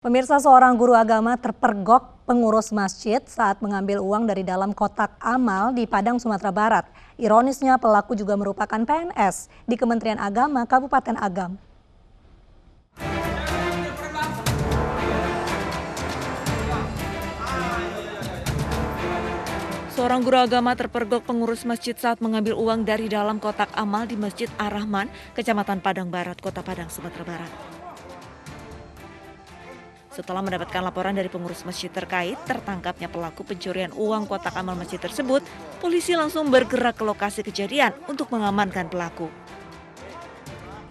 Pemirsa, seorang guru agama terpergok pengurus masjid saat mengambil uang dari dalam kotak amal di Padang, Sumatera Barat. Ironisnya, pelaku juga merupakan PNS di Kementerian Agama Kabupaten Agam. Seorang guru agama terpergok pengurus masjid saat mengambil uang dari dalam kotak amal di Masjid Ar-Rahman, Kecamatan Padang Barat, Kota Padang, Sumatera Barat. Setelah mendapatkan laporan dari pengurus masjid terkait tertangkapnya pelaku pencurian uang kotak amal masjid tersebut, polisi langsung bergerak ke lokasi kejadian untuk mengamankan pelaku.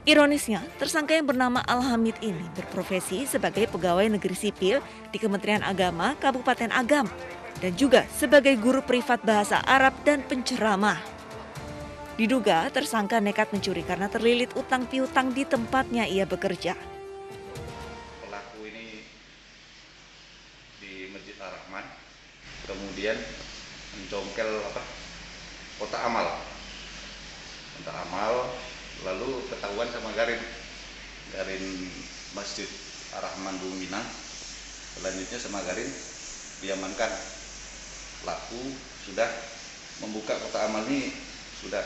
Ironisnya, tersangka yang bernama Al-Hamid ini berprofesi sebagai pegawai negeri sipil di Kementerian Agama Kabupaten Agam dan juga sebagai guru privat bahasa Arab dan penceramah. Diduga tersangka nekat mencuri karena terlilit utang piutang di tempatnya ia bekerja. Pelaku ini di Masjid Ar-Rahman, kemudian mencongkel kotak amal, lalu ketahuan sama Garin Masjid Ar-Rahman Bung Minang. Selanjutnya sama Garin diamankan. Pelaku sudah membuka kotak amal ini, sudah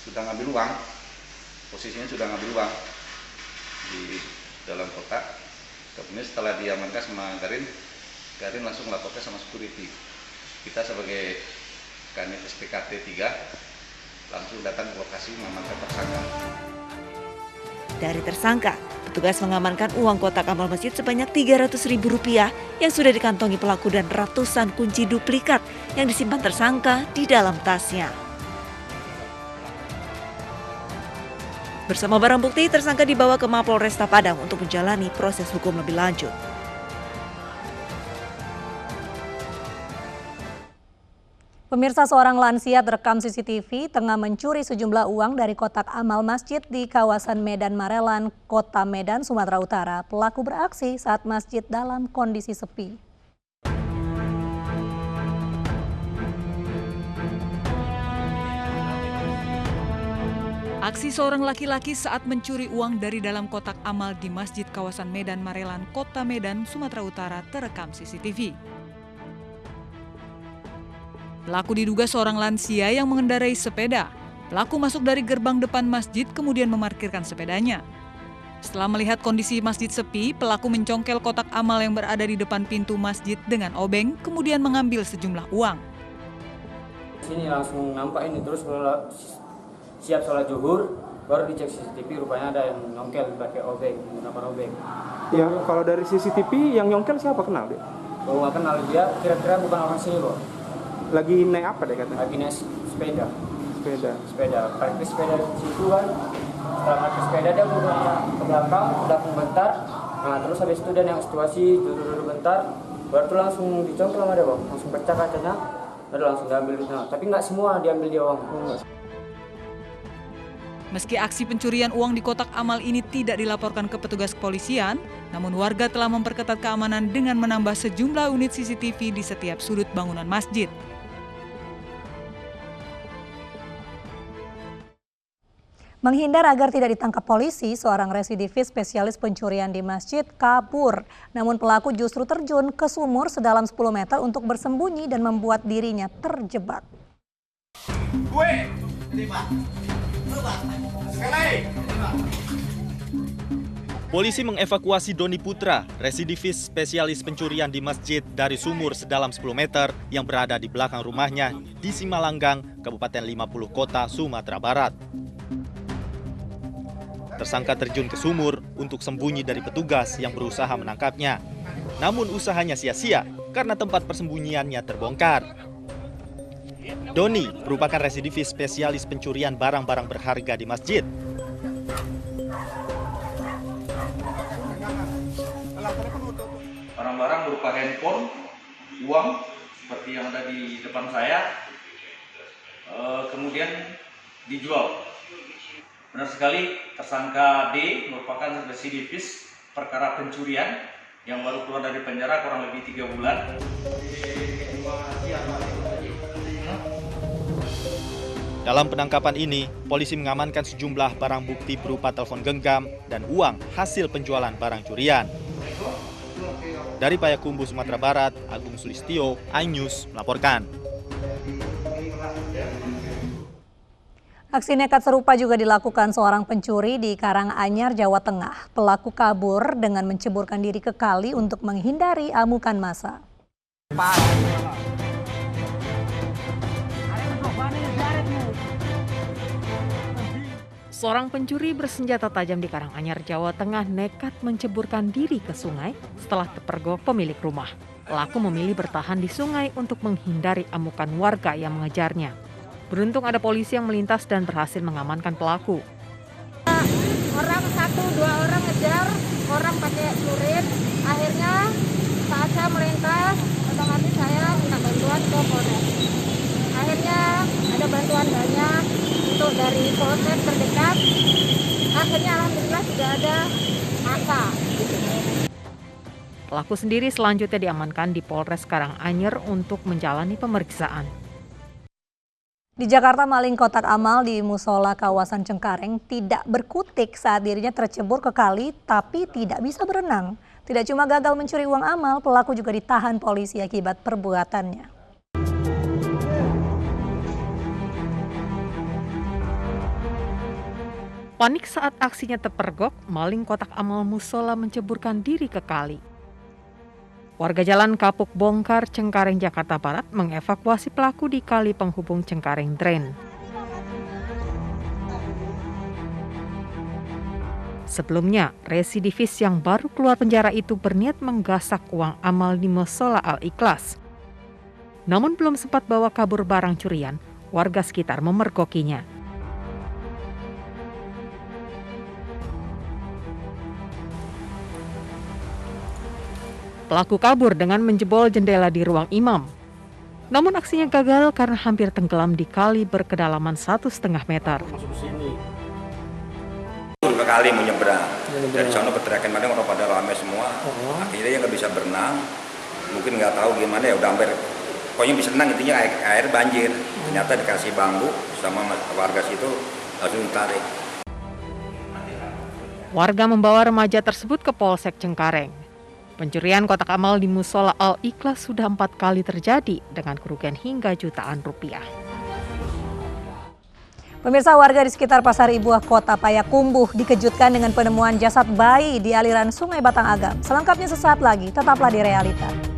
ngambil uang, posisinya sudah ngambil uang di dalam kotak. Kemudian setelah diamankan sama Garin langsung laporkan sama security. Kita sebagai Kanit SPKT 3 langsung datang ke lokasi mengamankan tersangka. Dari tersangka, petugas mengamankan uang kotak amal masjid sebanyak Rp300.000 yang sudah dikantongi pelaku dan ratusan kunci duplikat yang disimpan tersangka di dalam tasnya. Bersama barang bukti, tersangka dibawa ke Mapolresta Padang untuk menjalani proses hukum lebih lanjut. Pemirsa, seorang lansia terekam CCTV tengah mencuri sejumlah uang dari kotak amal masjid di kawasan Medan Marelan, Kota Medan, Sumatera Utara. Pelaku beraksi saat masjid dalam kondisi sepi. Aksi seorang laki-laki saat mencuri uang dari dalam kotak amal di masjid kawasan Medan Marelan, Kota Medan, Sumatera Utara terekam CCTV. Pelaku diduga seorang lansia yang mengendarai sepeda. Pelaku masuk dari gerbang depan masjid kemudian memarkirkan sepedanya. Setelah melihat kondisi masjid sepi, pelaku mencongkel kotak amal yang berada di depan pintu masjid dengan obeng, kemudian mengambil sejumlah uang. Sini langsung nampak ini, terus siap sholat zuhur, baru dicek CCTV, rupanya ada yang nyongkel pakai obeng, menggunakan obeng. Ya, kalau dari CCTV yang nyongkel siapa, kenal dia? Kalau nggak kenal dia, kira-kira bukan orang sini kok. Lagi naik apa deh katanya? Lagi naik sepeda. Parkir sepeda di situ kan. Setelah parkir sepeda dia bergerak ke belakang bentar. Nah terus habis itu dia yang situasi duduk bentar, baru tuh langsung dicongkel sama dia bang, langsung pecah kacanya, baru langsung diambil duitnya. Tapi nggak semua diambil dia uang. Meski aksi pencurian uang di kotak amal ini tidak dilaporkan ke petugas kepolisian, namun warga telah memperketat keamanan dengan menambah sejumlah unit CCTV di setiap sudut bangunan masjid. Menghindar agar tidak ditangkap polisi, seorang residivis spesialis pencurian di masjid kabur. Namun pelaku justru terjun ke sumur sedalam 10 meter untuk bersembunyi dan membuat dirinya terjebak. Polisi mengevakuasi Doni Putra, residivis spesialis pencurian di masjid dari sumur sedalam 10 meter yang berada di belakang rumahnya di Simalanggang, Kabupaten 50 Kota, Sumatera Barat. Tersangka terjun ke sumur untuk sembunyi dari petugas yang berusaha menangkapnya. Namun usahanya sia-sia karena tempat persembunyiannya terbongkar. Doni merupakan residivis spesialis pencurian barang-barang berharga di masjid. Barang-barang berupa handphone, uang seperti yang ada di depan saya, kemudian dijual. Benar sekali, tersangka D merupakan residivis perkara pencurian yang baru keluar dari penjara kurang lebih 3 bulan. Dalam penangkapan ini, polisi mengamankan sejumlah barang bukti berupa telepon genggam dan uang hasil penjualan barang curian. Dari Payakumbuh, Sumatera Barat, Agung Sulistyo, iNews melaporkan. Aksi nekat serupa juga dilakukan seorang pencuri di Karanganyar, Jawa Tengah. Pelaku kabur dengan menceburkan diri ke kali untuk menghindari amukan massa. Seorang pencuri bersenjata tajam di Karanganyar, Jawa Tengah nekat menceburkan diri ke sungai setelah terpergok pemilik rumah. Pelaku memilih bertahan di sungai untuk menghindari amukan warga yang mengejarnya. Beruntung ada polisi yang melintas dan berhasil mengamankan pelaku. Orang 1-2 orang ngejar, orang pakai celurit. Akhirnya saat saya melintas, otomatis saya minta bantuan ke Polres. Akhirnya ada bantuan banyak untuk dari Polsek terdekat. Akhirnya alhamdulillah sudah ada massa. Pelaku sendiri selanjutnya diamankan di Polres Karanganyar untuk menjalani pemeriksaan. Di Jakarta, maling kotak amal di musola kawasan Cengkareng tidak berkutik saat dirinya tercebur ke kali tapi tidak bisa berenang. Tidak cuma gagal mencuri uang amal, pelaku juga ditahan polisi akibat perbuatannya. Panik saat aksinya terpergok, maling kotak amal musola menceburkan diri ke kali. Warga Jalan Kapuk Bongkar, Cengkareng, Jakarta Barat mengevakuasi pelaku di kali penghubung Cengkareng Drain. Sebelumnya, residivis yang baru keluar penjara itu berniat menggasak uang amal di musola Al-Ikhlas. Namun belum sempat bawa kabur barang curian, warga sekitar memergokinya. Pelaku kabur dengan menjebol jendela di ruang imam. Namun aksinya gagal karena hampir tenggelam di kali berkedalaman 1,5 meter. Ke kali mau nyebrang. Dari sana berteriakan madang orang pada ramai semua. Akhirnya dia nggak bisa berenang. Mungkin nggak tahu gimana ya udah hampir. Pokoknya bisa renang intinya air banjir. Ternyata dikasih bambu sama warga situ langsung ditarik. Warga membawa remaja tersebut ke Polsek Cengkareng. Pencurian kotak amal di musola Al-Ikhlas sudah 4 kali terjadi dengan kerugian hingga jutaan rupiah. Pemirsa, warga di sekitar Pasar Ibuah Kota Payakumbuh dikejutkan dengan penemuan jasad bayi di aliran Sungai Batang Agam. Selengkapnya sesaat lagi, tetaplah di Realita.